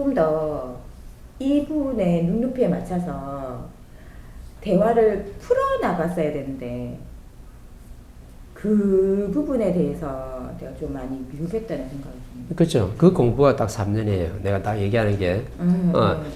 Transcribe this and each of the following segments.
조금 더 이분의 눈높이에 맞춰서 대화를 풀어나갔어야 되는데 그 부분에 대해서 내가 좀 많이 미흡했다는 생각이 듭니다. 그렇죠. 그 공부가 딱 3년이에요. 내가 딱 얘기하는 게.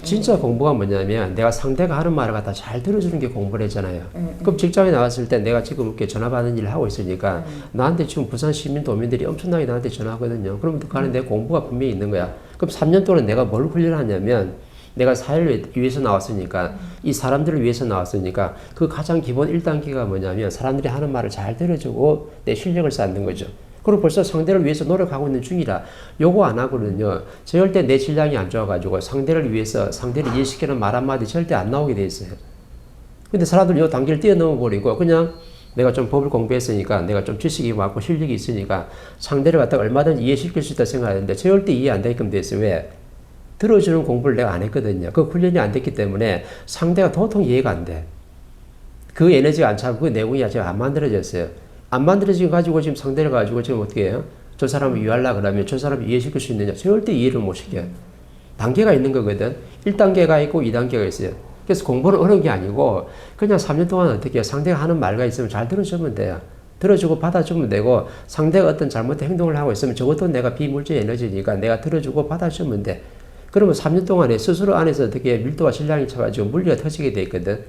진짜 공부가 뭐냐면 내가 상대가 하는 말을 갖다 잘 들어주는 게 공부를 했잖아요. 그럼 직장에 나갔을 때 내가 지금 이렇게 전화 받는 일을 하고 있으니까 나한테 지금 부산 시민 도민들이 엄청나게 나한테 전화하거든요. 그럼 그 안에 내 공부가 분명히 있는 거야. 그럼 3년 동안 내가 뭘 훈련하냐면 내가 사회를 위해서 나왔으니까 이 사람들을 위해서 나왔으니까 그 가장 기본 1단계가 뭐냐면 사람들이 하는 말을 잘 들어주고 내 실력을 쌓는 거죠. 그리고 벌써 상대를 위해서 노력하고 있는 중이라 요거 안 하고는요 절대 내 질량이 안 좋아가지고 상대를 위해서 상대를 이해시키는 말 한마디 절대 안 나오게 돼 있어요. 근데 사람들 요 단계를 뛰어넘어 버리고 그냥 내가 좀 법을 공부했으니까 내가 좀 지식이 많고 실력이 있으니까 상대를 갖다가 얼마든지 이해시킬 수 있다 생각하는데 절대 이해 안 되게끔 돼 있어요. 왜? 들어주는 공부를 내가 안 했거든요. 그 훈련이 안 됐기 때문에 상대가 도통 이해가 안 돼. 그 에너지가 안 차고 그 내용이 아직 안 만들어졌어요. 안 만들어지고 가지고 지금 상대를 가지고 지금 어떻게 해요? 저 사람을 이해하려고 그러면 저 사람을 이해시킬 수 있느냐? 절대 이해를 못 시켜요. 단계가 있는 거거든. 1단계가 있고 2단계가 있어요. 그래서 공부는 어려운 게 아니고 그냥 3년 동안 어떻게 해요? 상대가 하는 말과 있으면 잘 들어주면 돼요. 들어주고 받아주면 되고 상대가 어떤 잘못된 행동을 하고 있으면 저것도 내가 비물질 에너지니까 내가 들어주고 받아주면 돼. 그러면 3년 동안에 스스로 안에서 어떻게 밀도와 질량이 차가지고 물리가 터지게 돼 있거든.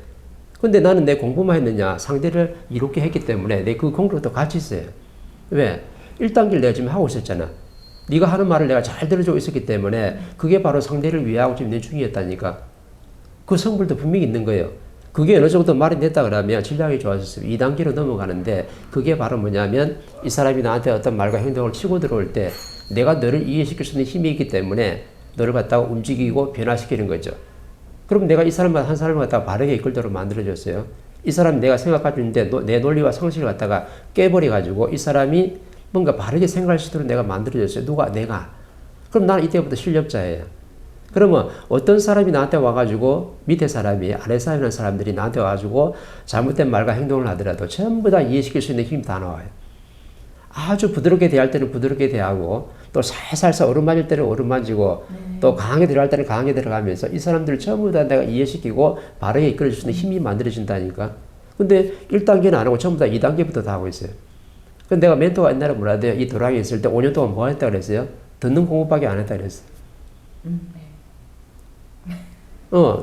근데 나는 내 공부만 했느냐? 상대를 이롭게 했기 때문에 내 그 공부도 같이 있어요. 왜? 1단계를 내가 지금 하고 있었잖아. 네가 하는 말을 내가 잘 들어주고 있었기 때문에 그게 바로 상대를 위하고 지금 있는 중이었다니까. 그 성불도 분명히 있는 거예요. 그게 어느 정도 말이 됐다 그러면 질량이 좋아졌어요. 2단계로 넘어가는데 그게 바로 뭐냐면 이 사람이 나한테 어떤 말과 행동을 치고 들어올 때 내가 너를 이해시킬 수 있는 힘이 있기 때문에 너를 갖다가 움직이고 변화시키는 거죠. 그럼 내가 이 사람을 한 사람을 갖다가 바르게 이끌도록 만들어줬어요. 이 사람이 내가 생각하고 있는데 내 논리와 상식을 갖다가 깨버려가지고 이 사람이 뭔가 바르게 생각할 수 있도록 내가 만들어줬어요. 누가? 내가. 그럼 나는 이때부터 실력자예요. 그러면 어떤 사람이 나한테 와가지고 밑에 사람이 아래 사람이라는 사람들이 나한테 와가지고 잘못된 말과 행동을 하더라도 전부 다 이해시킬 수 있는 힘이 다 나와요. 아주 부드럽게 대할 때는 부드럽게 대하고 또 살살살 어루만질 때는 어루만지고 또 강하게 들어갈 때는 강하게 들어가면서 이 사람들을 전부 다 내가 이해시키고 바르게 이끌어주는 힘이 만들어진다니까. 근데 1단계는 안 하고 전부 다 2단계부터 다 하고 있어요. 근데 내가 멘토가 옛날에 뭐라 해요? 이 도랑에 있을 때 5년 동안 뭐 했다 그랬어요? 듣는 공부밖에 안 했다 그랬어요.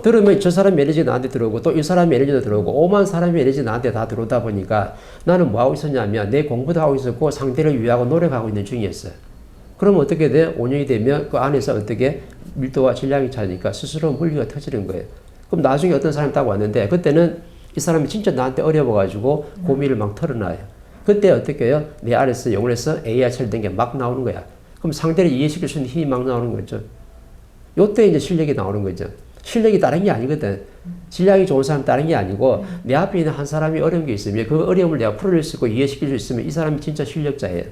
들으면 저 사람의 에너지 나한테 들어오고 또 이 사람의 에너지도 들어오고 5만 사람의 에너지 나한테 다 들어오다 보니까 나는 뭐 하고 있었냐면 내 공부도 하고 있었고 상대를 위하고 노력하고 있는 중이었어요. 그러면 어떻게 돼? 5년이 되면 그 안에서 어떻게 밀도와 질량이 차니까 스스로 물리가 터지는 거예요. 그럼 나중에 어떤 사람이 딱 왔는데 그때는 이 사람이 진짜 나한테 어려워가지고 고민을 막 털어놔요. 그때 어떻게 해요? 내 안에서 영혼에서 AI처럼 된 게 막 나오는 거야. 그럼 상대를 이해시킬 수 있는 힘이 막 나오는 거죠. 요때 이제 실력이 나오는 거죠. 실력이 다른 게 아니거든. 질량이 좋은 사람 다른 게 아니고 내 앞에 있는 한 사람이 어려운 게 있으면 그 어려움을 내가 풀어낼 수 있고 이해시킬 수 있으면 이 사람이 진짜 실력자예요.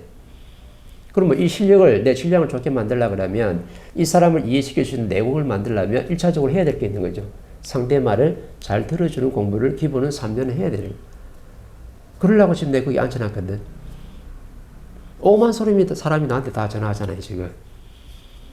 그러면 이 실력을 내 질량을 좋게 만들려고 그러면 이 사람을 이해시킬 수 있는 내공을 만들려면 1차적으로 해야 될 게 있는 거죠. 상대 말을 잘 들어주는 공부를 기본은 3년을 해야 되는 거예요. 그러려고 지금 내가 거기 앉혀놨거든. 5만 사람이 나한테 다 전화하잖아요, 지금.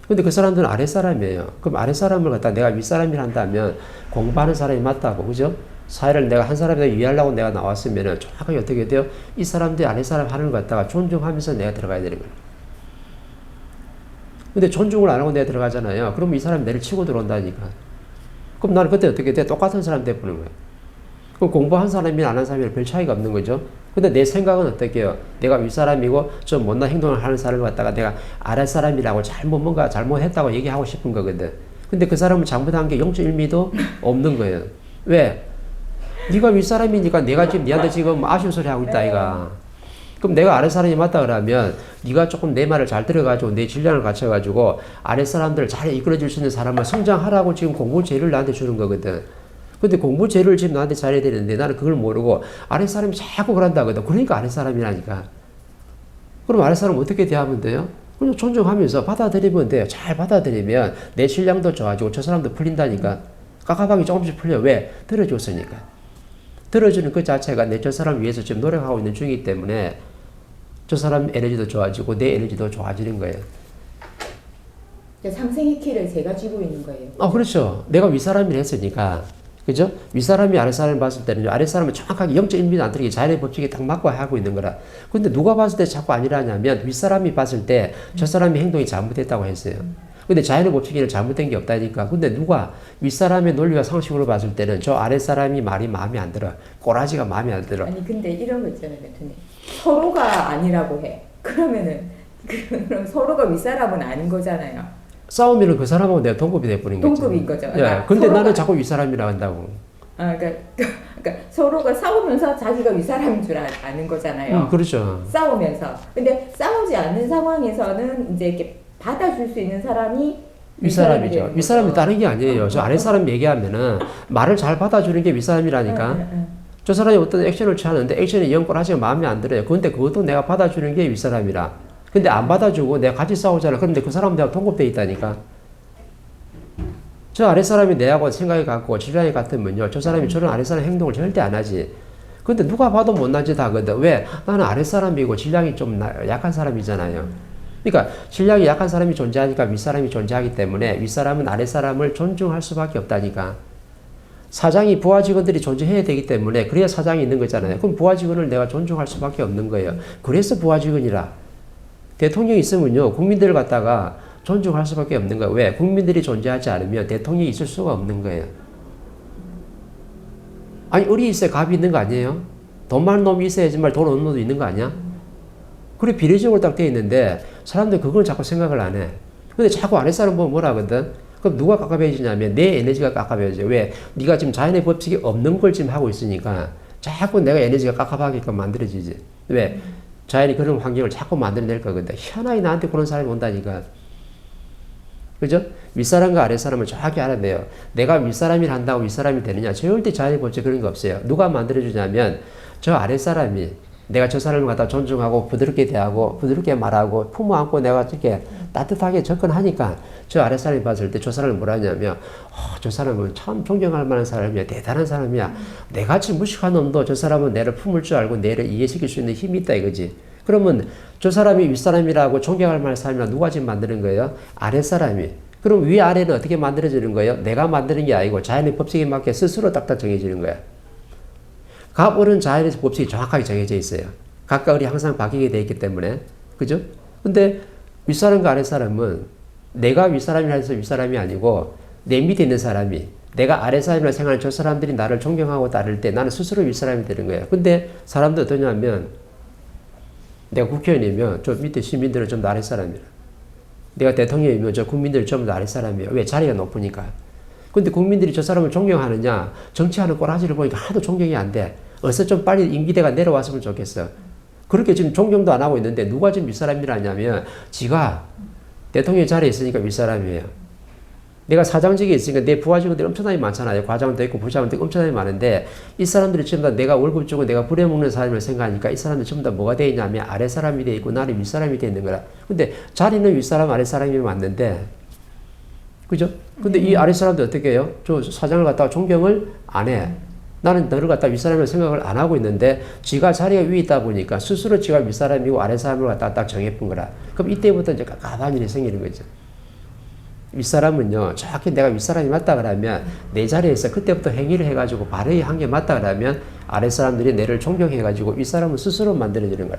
근데 그 사람들은 아랫사람이에요. 그럼 아랫사람을 갖다 내가 윗사람이라 한다면 공부하는 사람이 맞다고, 그죠? 사회를 내가 한 사람에 이해하려고 내가 나왔으면 정확하게 어떻게 돼요? 이 사람들이 아랫사람 하는 걸 갖다가 존중하면서 내가 들어가야 되는 거예요. 근데 존중을 안 하고 내가 들어가잖아요. 그러면 이 사람이 내를 치고 들어온다니까. 그럼 나는 그때 어떻게 돼? 똑같은 사람 돼보는 거예요. 그럼 공부한 사람이나 안 한 사람이랑 별 차이가 없는 거죠. 근데 내 생각은 어떻게 해요? 내가 윗사람이고 좀 못난 행동을 하는 사람을 갖다가 내가 아랫사람이라고 뭔가 잘못했다고 얘기하고 싶은 거거든. 근데 그 사람은 잘못한 게 0.1미도 없는 거예요. 왜? 네가 윗사람이니까 내가 지금 니한테 지금 아쉬운 소리 하고 있다 이가. 그럼 내가 아랫사람이 맞다 그러면 네가 조금 내 말을 잘 들어가지고 내 질량을 갖춰가지고 아랫사람들을 잘 이끌어줄 수 있는 사람을 성장하라고 지금 공부 재료를 나한테 주는 거거든. 근데 공부 재료를 지금 나한테 잘해야 되는데 나는 그걸 모르고 아랫사람이 자꾸 그런다거든. 그러니까 아랫사람이라니까. 그럼 아랫사람 어떻게 대하면 돼요? 그냥 존중하면서 받아들이면 돼요. 잘 받아들이면 내 질량도 좋아지고 저 사람도 풀린다니까. 깝깝하게 조금씩 풀려. 왜? 들어줬으니까. 들어주는 그 자체가 내 저 사람 위해서 지금 노력하고 있는 중이기 때문에 저 사람 에너지도 좋아지고 내 에너지도 좋아지는 거예요. 상생의 키를 제가 쥐고 있는 거예요. 그렇죠. 내가 윗사람이라 했으니까. 그죠? 윗사람이 아랫사람을 봤을 때는 아랫사람은 정확하게 0.1mm 안 틀리게 자연의 법칙에 딱 맞고 하고 있는 거라. 근데 누가 봤을 때 자꾸 아니라냐면 윗사람이 봤을 때 저 사람의 행동이 잘못됐다고 했어요. 근데 자연의 법칙에는 잘못된 게 없다니까. 근데 누가 윗사람의 논리와 상식으로 봤을 때는 저 아랫사람이 말이 마음에 안 들어. 꼬라지가 마음에 안 들어. 아니 근데 이런 거 있잖아요, 대표님. 서로가 아니라고 해. 그러면은 그럼 서로가 윗사람은 아닌 거잖아요. 싸우면은 그 사람하고 내가 동급이 돼버린 거지. 동급인 거죠. 예. 근데 나는 자꾸 윗사람이라 한다고. 그러니까 서로가 싸우면서 자기가 윗사람인 줄 아는 거잖아요. 그렇죠. 싸우면서. 근데 싸우지 않는 상황에서는 이제 이렇게 받아줄 수 있는 사람이 윗사람이죠. 윗사람이 다른 게 아니에요. 저 아랫사람 얘기하면은 말을 잘 받아주는 게 윗사람이라니까. 저 사람이 어떤 액션을 취하는데 액션이 영꼬라지가 마음에 안 들어요. 근데 그것도 내가 받아주는 게 윗사람이라. 근데 안 받아주고 내가 같이 싸우잖아. 그런데 그 사람은 내가 동급돼 있다니까. 저 아랫사람이 내하고 생각이 같고 질량이 같으면요. 저 사람이 저런 아랫사람 행동을 절대 안 하지. 근데 누가 봐도 못난 짓 하거든. 왜? 나는 아랫사람이고 질량이 좀 약한 사람이잖아요. 그러니까 질량이 약한 사람이 존재하니까 윗사람이 존재하기 때문에 윗사람은 아랫사람을 존중할 수밖에 없다니까. 사장이 부하 직원들이 존재해야 되기 때문에 그래야 사장이 있는 거잖아요. 그럼 부하 직원을 내가 존중할 수밖에 없는 거예요. 그래서 부하 직원이라. 대통령이 있으면요. 국민들을 갖다가 존중할 수밖에 없는 거예요. 왜? 국민들이 존재하지 않으면 대통령이 있을 수가 없는 거예요. 아니 을이 있어야 갑이 있는 거 아니에요? 돈 많은 놈이 있어야지만 돈 없는 놈도 있는 거 아니야? 그래 비례적으로 딱 돼 있는데 사람들 그걸 자꾸 생각을 안 해. 근데 자꾸 아랫사람 보면 뭐라 하거든? 그럼 누가 깝깝해지냐면 내 에너지가 깝깝해져. 왜? 네가 지금 자연의 법칙이 없는 걸 지금 하고 있으니까 자꾸 내가 에너지가 깝깝하게끔 만들어지지. 왜? 자연이 그런 환경을 자꾸 만들어낼 거거든. 희한하게 나한테 그런 사람이 온다니까. 그죠? 윗사람과 아랫사람을 정확히 알아야 돼요. 내가 윗사람이 한다고 윗사람이 되느냐? 절대 자연의 법칙 그런 거 없어요. 누가 만들어주냐면 저 아랫사람이 내가 저 사람을 갖다 존중하고 부드럽게 대하고 부드럽게 말하고 품어 안고 내가 이렇게 따뜻하게 접근하니까 저 아랫사람이 봤을 때 저 사람을 뭐라 하냐면 저 사람은 참 존경할 만한 사람이야. 대단한 사람이야. 내같이 무식한 놈도 저 사람은 내를 품을 줄 알고 내를 이해시킬 수 있는 힘이 있다 이거지. 그러면 저 사람이 윗사람이라고 존경할 만한 사람이라 누가 지금 만드는 거예요? 아랫사람이. 그럼 위아래는 어떻게 만들어지는 거예요? 내가 만드는 게 아니고 자연의 법칙에 맞게 스스로 딱딱 정해지는 거야. 갑을은 자연의 법칙이 정확하게 정해져 있어요. 각각 을이 항상 바뀌게 돼 있기 때문에. 그죠? 근데 윗사람과 아랫사람은 내가 윗사람이라 해서 윗사람이 아니고 내 밑에 있는 사람이 내가 아랫사람이라 생각하는 저 사람들이 나를 존경하고 따를 때 나는 스스로 윗사람이 되는 거예요. 근데 사람들 어떠냐면 내가 국회의원이면 저 밑에 시민들은 좀 더 아랫사람이라. 내가 대통령이면 저 국민들은 좀 더 아랫사람이에요. 왜? 자리가 높으니까. 근데 국민들이 저 사람을 존경하느냐? 정치하는 꼬라지를 보니까 하나도 존경이 안 돼. 어서 좀 빨리 임기대가 내려왔으면 좋겠어. 그렇게 지금 존경도 안 하고 있는데 누가 지금 윗사람이라냐면 지가 대통령 자리에 있으니까 윗사람이에요. 내가 사장직에 있으니까 내 부하 직원들이 엄청나게 많잖아요. 과장도 있고 부장도 있고 엄청나게 많은데 이 사람들이 전부 다 내가 월급 주고 내가 부려먹는 사람을 생각하니까 이 사람들 전부 다 뭐가 되어 있냐면 아랫사람이 되어 있고 나는 윗사람이 되어 있는 거라. 근데 자리는 윗사람 아랫사람이 맞는데 그죠? 근데 이 아랫사람들 어떻게 해요? 저 사장을 갖다가 존경을 안 해. 나는 너를 갖다 윗사람을 생각을 안 하고 있는데 지가 자리가 위에 있다 보니까 스스로 지가 윗사람이고 아랫사람을 갖다가 딱 정해본 거라. 그럼 이때부터 이제 깝깝한 일이 생기는 거죠. 윗사람은요, 정확히 내가 윗사람이 맞다 그러면 내 자리에서 그때부터 행위를 해가지고 발의 한 게 맞다 그러면 아랫사람들이 내를 존경해가지고 윗사람을 스스로 만들어주는 거야.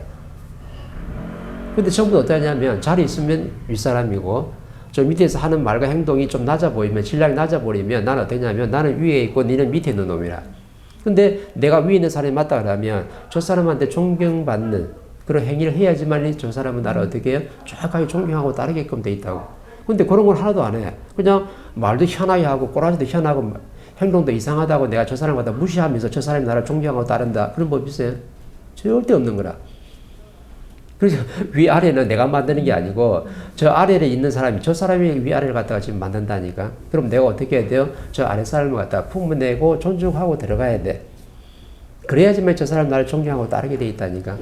근데 전부 어떠냐면 자리 있으면 윗사람이고 저 밑에서 하는 말과 행동이 좀 낮아 보이면 질량이 낮아 보이면 나는 어떠냐면 나는 위에 있고 니는 밑에 있는 놈이라. 근데 내가 위에 있는 사람이 맞다 그러면 저 사람한테 존경받는 그런 행위를 해야지만 저 사람은 나를 어떻게 해요? 정확하게 존경하고 따르게끔 돼 있다고. 근데 그런 건 하나도 안 해. 그냥 말도 희한하게 하고 꼬라지도 희한하고 행동도 이상하다고 내가 저 사람마다 무시하면서 저 사람이 나를 존경하고 따른다. 그런 법 있어요? 절대 없는 거라. 그래서 위아래는 내가 만드는 게 아니고 저 아래에 있는 사람이 저 사람이 위아래를 갖다가 지금 만든다니까. 그럼 내가 어떻게 해야 돼요? 저 아래 사람을 갖다가 품어내고 존중하고 들어가야 돼. 그래야지만 저 사람 나를 존경하고 따르게 돼 있다니까.